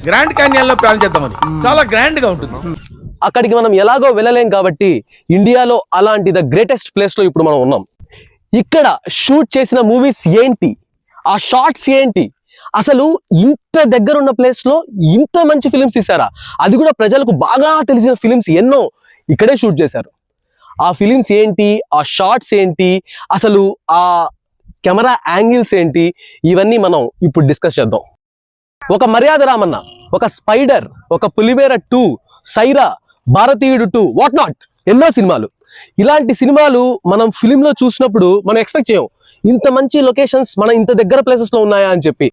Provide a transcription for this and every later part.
Grand canyon లో plan చేద్దామని. చాలా గ్రాండ్ గా ఉంటుంది. అక్కడికి మనం ఎలాగో వెళ్ళలేం కాబట్టి ఇండియాలో అలాంటి ద గ్రేటెస్ట్ ప్లేస్ లో ఇప్పుడు మనం ఉన్నాం. ఇక్కడ షూట్ చేసిన మూవీస్ ఏంటి, ఆ షార్ట్స్ ఏంటి, అసలు ఇంత దగ్గర ఉన్న ప్లేస్ లో ఇంత మంచి ఫిలిమ్స్ తీసారా, అది కూడా ప్రజలకు బాగా తెలిసిన ఫిలిమ్స్ ఎన్నో ఇక్కడే షూట్ చేశారు. ఆ ఫిలిమ్స్ ఏంటి, ఆ షార్ట్స్ ఏంటి, అసలు ఆ కెమెరా యాంగిల్స్ ఏంటి, ఇవన్నీ మనం ఇప్పుడు డిస్కస్ చేద్దాం. ఒక మర్యాద రామన్న, ఒక స్పైడర్, ఒక పులిమేర 2, సైరా, భారతీయుడు 2, వాట్ నాట్, ఎన్నో సినిమాలు. ఇలాంటి సినిమాలు మనం ఫిలిం లో చూసినప్పుడు మనం ఎక్స్పెక్ట్ చేయం ఇంత మంచి లొకేషన్స్ మన ఇంత దగ్గర ప్లేసెస్ లో ఉన్నాయా అని చెప్పి.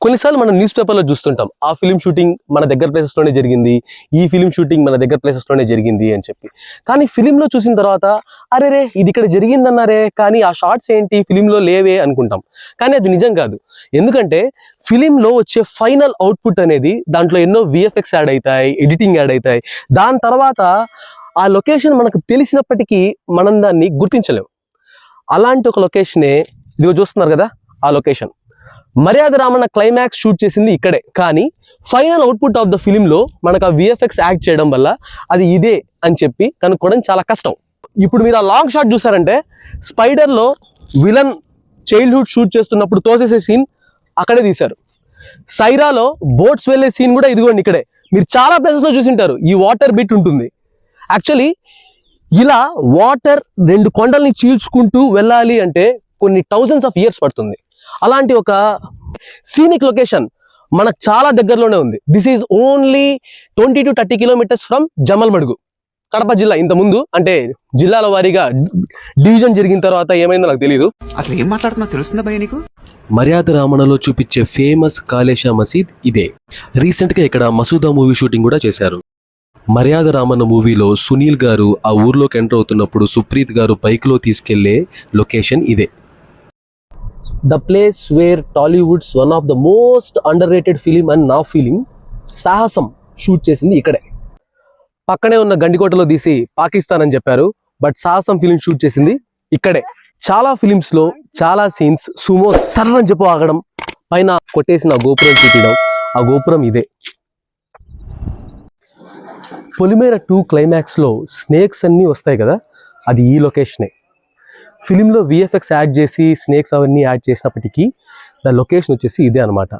కొన్నిసార్లు మనం న్యూస్ పేపర్లో చూస్తుంటాం ఆ ఫిలిం షూటింగ్ మన దగ్గర ప్లేసెస్ లోనే జరిగింది, ఈ ఫిలిం షూటింగ్ మన దగ్గర ప్లేసెస్ లోనే జరిగింది అని చెప్పి. కానీ ఫిలింలో చూసిన తర్వాత అరే రే ఇది ఇక్కడ జరిగిందన్నారే, కానీ ఆ షార్ట్స్ ఏంటి ఫిలింలో లేవే అనుకుంటాం. కానీ అది నిజం కాదు. ఎందుకంటే ఫిలింలో వచ్చే ఫైనల్ అవుట్పుట్ అనేది దాంట్లో ఎన్నో విఎఫ్ఎక్స్ యాడ్ అవుతాయి, ఎడిటింగ్ యాడ్ అవుతాయి. దాని తర్వాత ఆ లొకేషన్ మనకు తెలిసినప్పటికీ మనం దాన్ని గుర్తించలేము. అలాంటి ఒక లొకేషనే ఇదిగో చూస్తున్నారు కదా, ఆ లొకేషన్. మర్యాద రామన్న క్లైమాక్స్ షూట్ చేసింది ఇక్కడే, కానీ ఫైనల్ అవుట్పుట్ ఆఫ్ ద ఫిలింలో మనకు ఆ విఎఫ్ఎక్స్ యాడ్ చేయడం వల్ల అది ఇదే అని చెప్పి కనుక్కోవడం చాలా కష్టం. ఇప్పుడు మీరు ఆ లాంగ్ షాట్ చూసారంటే స్పైడర్లో విలన్ చైల్డ్హుడ్ షూట్ చేస్తున్నప్పుడు తోసేసే సీన్ అక్కడే తీశారు. సైరాలో బోట్స్ వెళ్ళే సీన్ కూడా ఇదిగోండి ఇక్కడే. మీరు చాలా ప్లేసెస్లో చూసింటారు ఈ వాటర్ బిట్ ఉంటుంది. యాక్చువల్లీ ఇలా వాటర్ 2 కొండల్ని చీల్చుకుంటూ వెళ్ళాలి అంటే కొన్ని థౌజండ్స్ ఆఫ్ ఇయర్స్ పడుతుంది. అలాంటి ఒక సీనిక్ లొకేషన్ మనకు చాలా దగ్గరలోనే ఉంది. This is only 20 to 30 kilometres from Jammalamadugu, Kadapa జిల్లా. ఇంతకుముందు అంటే జిల్లాల వారీగా డివిజన్ జరిగిన తర్వాత ఏమైందో నాకు తెలియదు. అసలు ఏం మాట్లాడుతున్నా తెలుస్తుందా భయ నీకు? మర్యాద రామన్నలో చూపించే ఫేమస్ కాళేశా మసీద్ ఇదే. రీసెంట్గా ఇక్కడ మసూదా మూవీ షూటింగ్ కూడా చేశారు. మర్యాద రామన్న మూవీలో సునీల్ గారు ఆ ఊర్లోకి ఎంటర్ అవుతున్నప్పుడు సుప్రీత్ గారు బైక్లో తీసుకెళ్లే లొకేషన్ ఇదే. The place where Tollywood's one of the most under rated film and నా ఫీలింగ్ సాహసం షూట్ చేసింది ఇక్కడే. పక్కనే ఉన్న గండికోటలో తీసి పాకిస్తాన్ అని చెప్పారు, బట్ సాహసం ఫిలిం షూట్ చేసింది ఇక్కడే. చాలా ఫిలిమ్స్లో చాలా సీన్స్ సుమో సర్రని చెప్పు ఆగడం, పైన కొట్టేసిన గోపురం చూపించడం, ఆ గోపురం ఇదే. పొలిమేర 2 క్లైమాక్స్లో స్నేక్స్ అన్నీ వస్తాయి కదా, అది ఈ లొకేషనే. ఫిలింలో విఎఫ్ఎక్స్ యాడ్ చేసి స్నేక్స్ అవన్నీ యాడ్ చేసినప్పటికీ ద లొకేషన్ వచ్చేసి ఇదే అనమాట.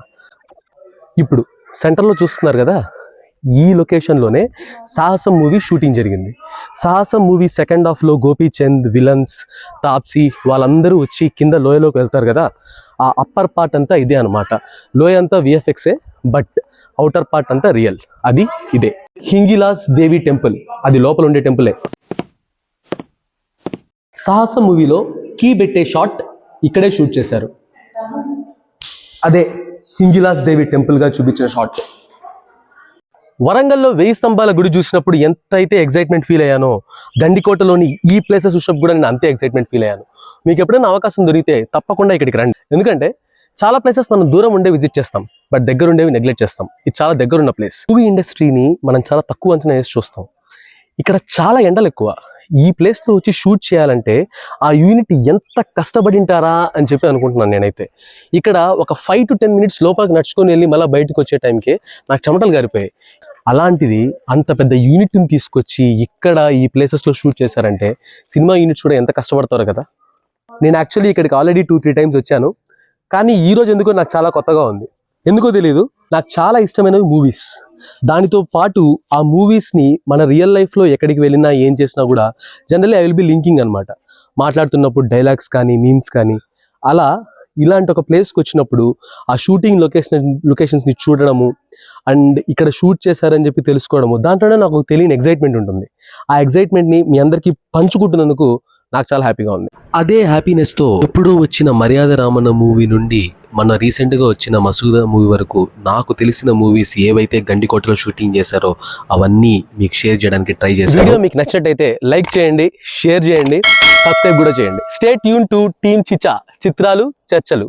ఇప్పుడు సెంటర్లో చూస్తున్నారు కదా, ఈ లొకేషన్లోనే సాహసం మూవీ షూటింగ్ జరిగింది. సాహసం మూవీ సెకండ్ హాఫ్లో గోపీచంద్, విలన్స్, తాప్సీ వాళ్ళందరూ వచ్చి కింద లోయలోకి వెళ్తారు కదా, ఆ అప్పర్ పార్ట్ అంతా ఇదే అనమాట. లోయ అంతా విఎఫ్ఎక్సే, బట్ అవుటర్ పార్ట్ అంతా రియల్. అది ఇదే హింగిలాస్ దేవి టెంపుల్, అది లోపల ఉండే టెంపులే. సాహసం మూవీలో కీ పెట్టే షాట్ ఇక్కడే షూట్ చేశారు. అదే హింగిలాస్ దేవి టెంపుల్గా చూపించిన షాట్. వరంగల్లో 1000 స్తంభాల గుడి చూసినప్పుడు ఎంతైతే ఎగ్జైట్మెంట్ ఫీల్ అయ్యానో, గండికోటలోని ఈ ప్లేసెస్ చూసినప్పుడు కూడా నేను అంతే ఎగ్జైట్మెంట్ ఫీల్ అయ్యాను. మీకు ఎప్పుడైనా అవకాశం దొరికితే తప్పకుండా ఇక్కడికి రండి. ఎందుకంటే చాలా ప్లేసెస్ మనం దూరం ఉండే విజిట్ చేస్తాం, బట్ దగ్గర ఉండేవి నెగ్లెక్ట్ చేస్తాం. ఇది చాలా దగ్గరున్న ప్లేస్. మూవీ ఇండస్ట్రీని మనం చాలా తక్కువ అంచనా వేసి చూస్తాం. ఇక్కడ చాలా ఎండలు ఎక్కువ. ఈ ప్లేస్లో వచ్చి షూట్ చేయాలంటే ఆ యూనిట్ ఎంత కష్టపడింటారా అని చెప్పి అనుకుంటున్నాను నేనైతే. ఇక్కడ ఒక 5 to 10 minutes లోపలికి నడుచుకొని వెళ్ళి మళ్ళీ బయటకు వచ్చే టైంకి నాకు చెమటలు గారిపోయాయి. అలాంటిది అంత పెద్ద యూనిట్ని తీసుకొచ్చి ఇక్కడ ఈ ప్లేసెస్లో షూట్ చేశారంటే సినిమా యూనిట్స్ కూడా ఎంత కష్టపడతారో కదా. నేను యాక్చువల్లీ ఇక్కడికి ఆల్రెడీ 2-3 times వచ్చాను, కానీ ఈరోజు ఎందుకో నాకు చాలా కొత్తగా ఉంది. ఎందుకో తెలీదు, నాకు చాలా ఇష్టమైనవి మూవీస్. దానితో పాటు ఆ మూవీస్ని మన రియల్ లైఫ్లో ఎక్కడికి వెళ్ళినా ఏం చేసినా కూడా generally I will be linking అనమాట. మాట్లాడుతున్నప్పుడు డైలాగ్స్ కానీ మీమ్స్ కానీ అలా. ఇలాంటి ఒక ప్లేస్కి వచ్చినప్పుడు ఆ షూటింగ్ లొకేషన్స్ని చూడడము అండ్ ఇక్కడ షూట్ చేశారని చెప్పి తెలుసుకోవడము, దాంట్లోనే నాకు తెలియని ఎగ్జైట్మెంట్ ఉంటుంది. ఆ ఎగ్జైట్మెంట్ని మీ అందరికీ పంచుకుంటున్నందుకు నాకు చాలా హ్యాపీగా ఉంది. అదే హ్యాపీనెస్తో ఎప్పుడూ వచ్చిన మర్యాద రామన్న మూవీ నుండి మన రీసెంట్గా వచ్చిన మసూదా మూవీ వరకు నాకు తెలిసిన మూవీస్ ఏవైతే గండికోటలో షూటింగ్ చేశారో అవన్నీ మీకు షేర్ చేయడానికి ట్రై చేశాను. వీడియో మీకు నచ్చినట్టయితే లైక్ చేయండి, షేర్ చేయండి, సబ్స్క్రైబ్ కూడా చేయండి. స్టే ట్యూన్ టు టీమ్ చిచా, చిత్రాలు చర్చలు.